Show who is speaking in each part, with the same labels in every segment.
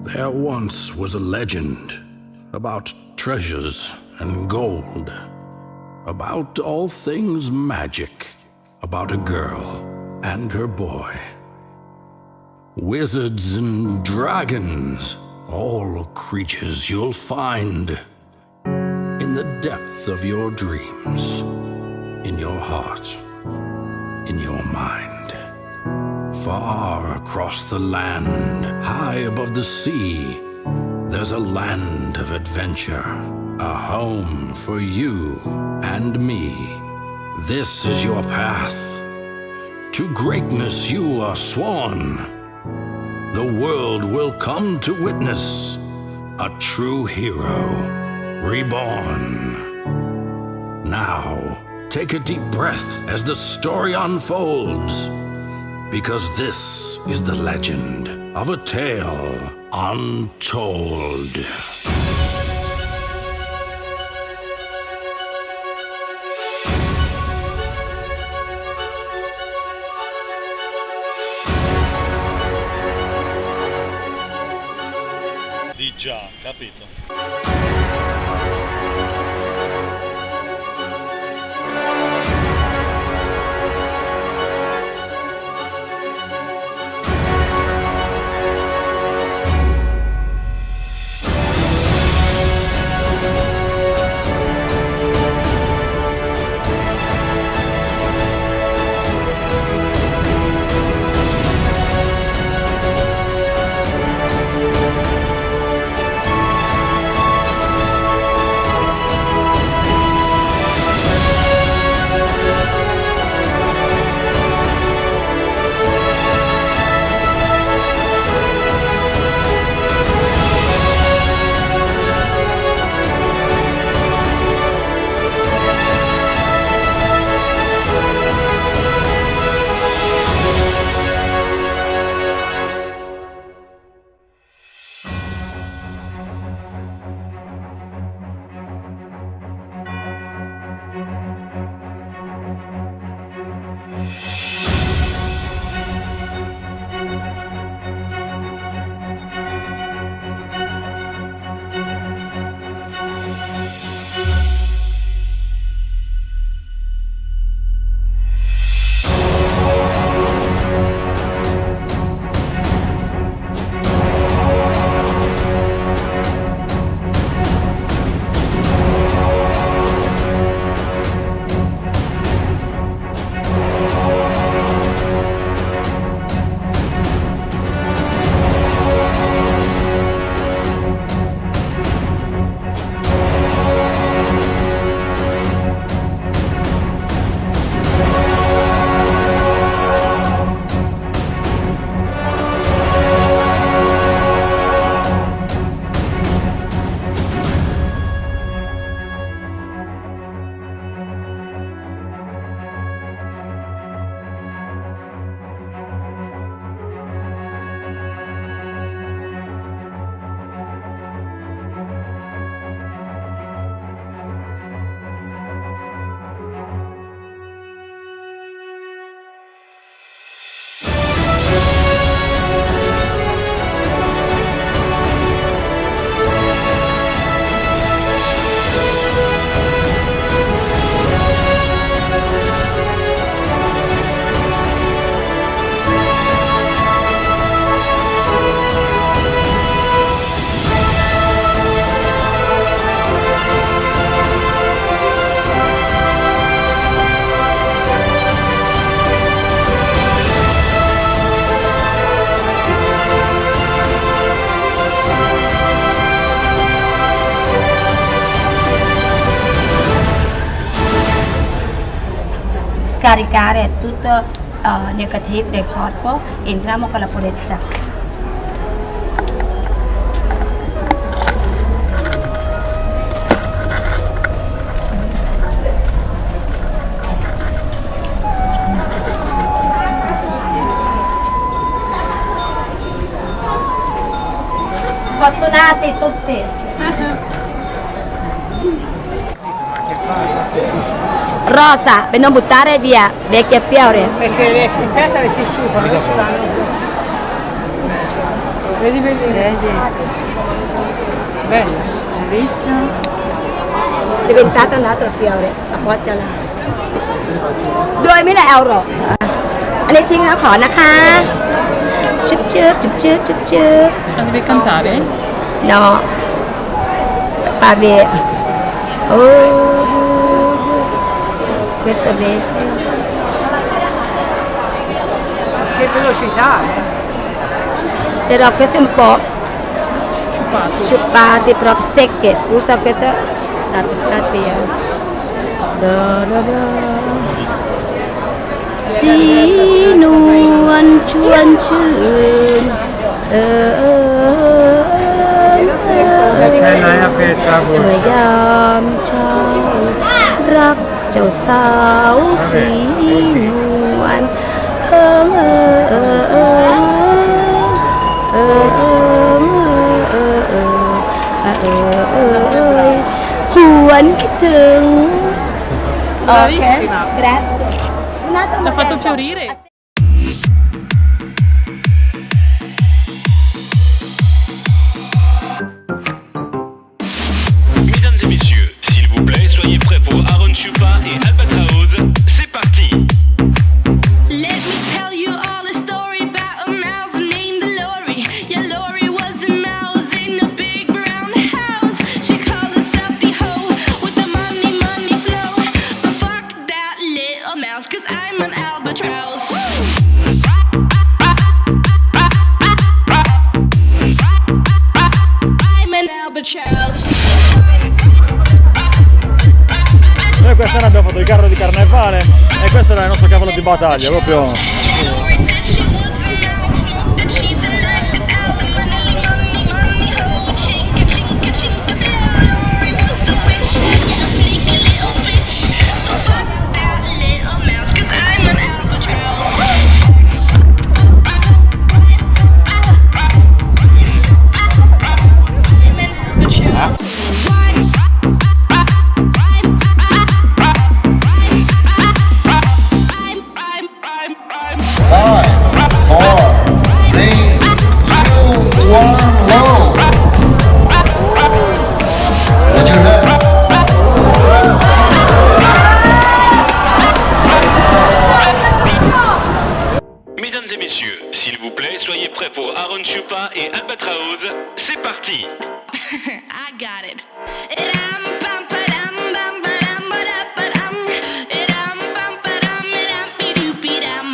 Speaker 1: There once was a legend about treasures and gold, about all things magic, about a girl and her boy. Wizards and dragons, all creatures you'll find in the depth of your dreams, in your heart, in your mind. Far across the land, high above the sea, there's a land of adventure, a home for you and me. This is your path. To greatness you are sworn. The world will come to witness a true hero reborn. Now, take a deep breath as the story unfolds, because this is the legend of a tale untold.
Speaker 2: Di già, capito?
Speaker 3: Scaricare tutto negativo del corpo, entriamo con la purezza. Fortunati tutti! Rosa, per non buttare via vecchie fiore.
Speaker 4: Perché le petale si asciugano, non ce l'hanno. Vedi bellina?
Speaker 3: Vedi?
Speaker 4: Bella.
Speaker 3: Hai visto? È diventato un altro fiore, appoggiala. 2.000 euro. อันนี้ทิ้งแล้วขอนะคะชึบชึบชึบชึบชึบชึบ
Speaker 4: La devi cantare?
Speaker 3: No. Vabbè. Questo vedi.
Speaker 4: Che velocità,
Speaker 3: Però questo è un po'
Speaker 4: Sciupati.
Speaker 3: sciupati, proprio secche. Scusa, questa da via. Da da da. Si nuan chuan chun.
Speaker 5: C'è una fetta
Speaker 3: เมื่อยามเช้ารักเจ้าสาวสีนวลเอิงเอิงเอิงเอิงเอิงเอิงเอิงเอิงหวนคิดถึง
Speaker 4: Bravissima.
Speaker 3: Grazie.
Speaker 4: L'ha fatto fiorire.
Speaker 6: Mesdames et messieurs, s'il vous plaît, soyez prêts pour Aaron Chupa et Albatraoz. C'est parti!
Speaker 7: Let me tell you all a story about a mouse named Lori. Yeah, Lori was a mouse in a big brown house. She called herself the hoe with the money, money flow. But fuck that little mouse, 'cause I'm an albatross. I'm an albatross.
Speaker 2: Noi quest'anno abbiamo fatto il carro di carnevale e questo era il nostro cavallo di battaglia, proprio.
Speaker 7: Lori said she was a mouse, smoked the cheese and liked it all the money, money, money, oh, chinka, chinka, chinka, blow. Lori was a witch, yeah, sneaky little bitch. So fuck that little mouse, 'cause I'm an albatross. I'm an albatross.
Speaker 8: Five, four, three, two, one, low. What's your name?
Speaker 6: Mesdames et messieurs, s'il vous plaît, soyez prêts pour Aaron Chupa et Albatraoz. C'est parti!
Speaker 7: I got it. Ram, pam, padam, bam, badam, badam, ram, pam, padam, ram, be-doopy, dam.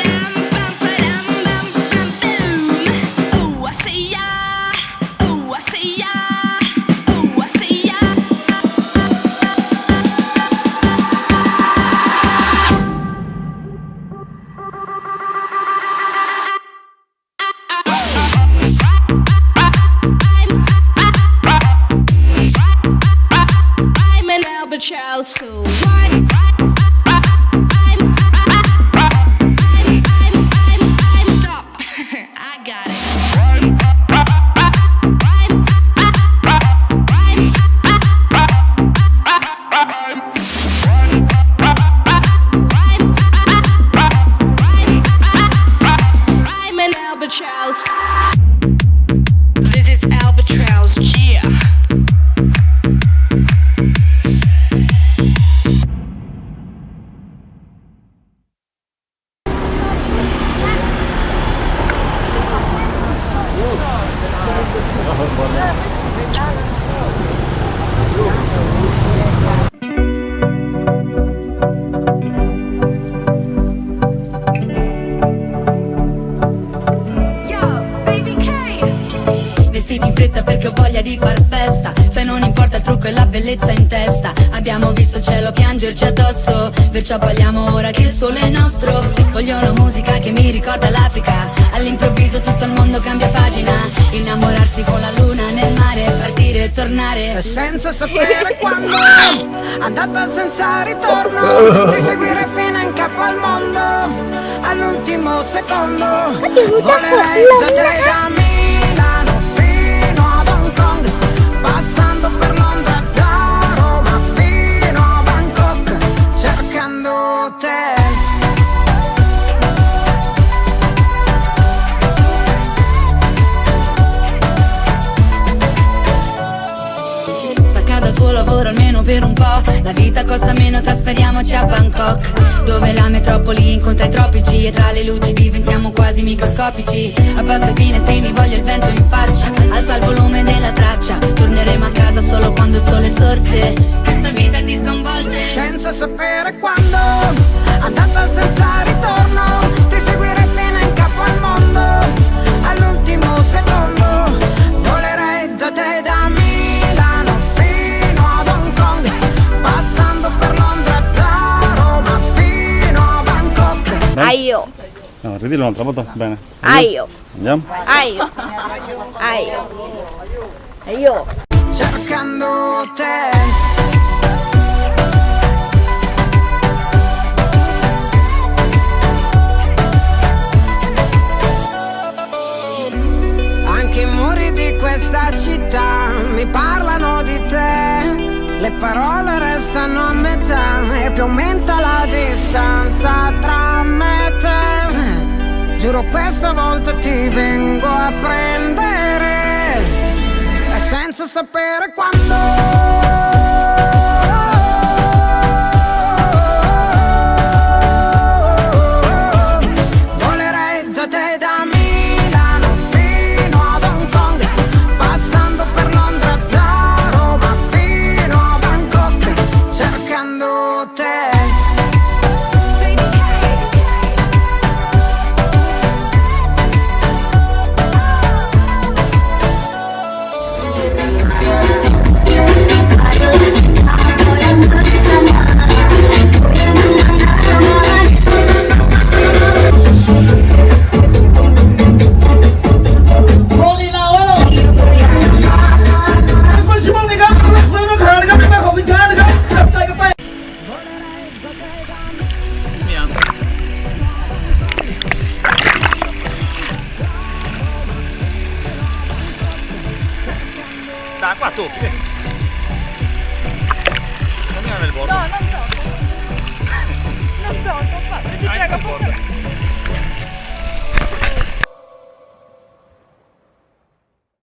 Speaker 7: Ram, pam, padam, bam, bam, boom. Ooh, I say ya. Ooh, I say ya. Ooh, I say ya. I'm an albatross, so stop. I got it. I'm an albatross. This is albatross, yeah.
Speaker 9: Vestiti in fretta perché ho voglia di far festa. Se non importa il trucco e la bellezza in testa. Abbiamo visto il cielo piangerci addosso, perciò balliamo ora che il sole è nostro. Voglio una musica che mi ricorda l'Africa. All'improvviso tutto il mondo cambia pagina. Innamorarsi con la luna nel mare, partire e tornare
Speaker 10: senza sapere quando, andata senza ritorno. Ti seguire fino in capo al mondo, all'ultimo secondo. Volerei da te, da Milano fino ad Hong Kong, passando per Londra, da Roma fino a Bangkok, cercando te.
Speaker 9: per un po'. La vita costa meno, trasferiamoci a Bangkok, dove la metropoli incontra i tropici e tra le luci diventiamo quasi microscopici. Abbassa i finestrini, voglio il vento in faccia, alza il volume della traccia, torneremo a casa solo quando il sole sorge. Questa vita ti sconvolge
Speaker 10: senza sapere quando, andata senza ritorno, ti seguirei fino in capo al mondo, all'ultimo secondo, volerei da te da Milano fino ad Hong Kong, passando per Londra da Roma fino a Bangkok.
Speaker 3: Aio,
Speaker 2: No, ridillo un'altra volta, bene.
Speaker 3: aio,
Speaker 2: Andiamo.
Speaker 3: aio, aio, aio.
Speaker 10: Cercando te. Anche i muri di questa città mi parlano di te, le parole restano a metà e più aumenta la distanza tra me e te. Giuro questa volta ti vengo a prendere e senza sapere quando.
Speaker 2: Dai, qua tocchi, vedi? Cammina nel bordo.
Speaker 4: No, non tocco. Non tocco, ti prego,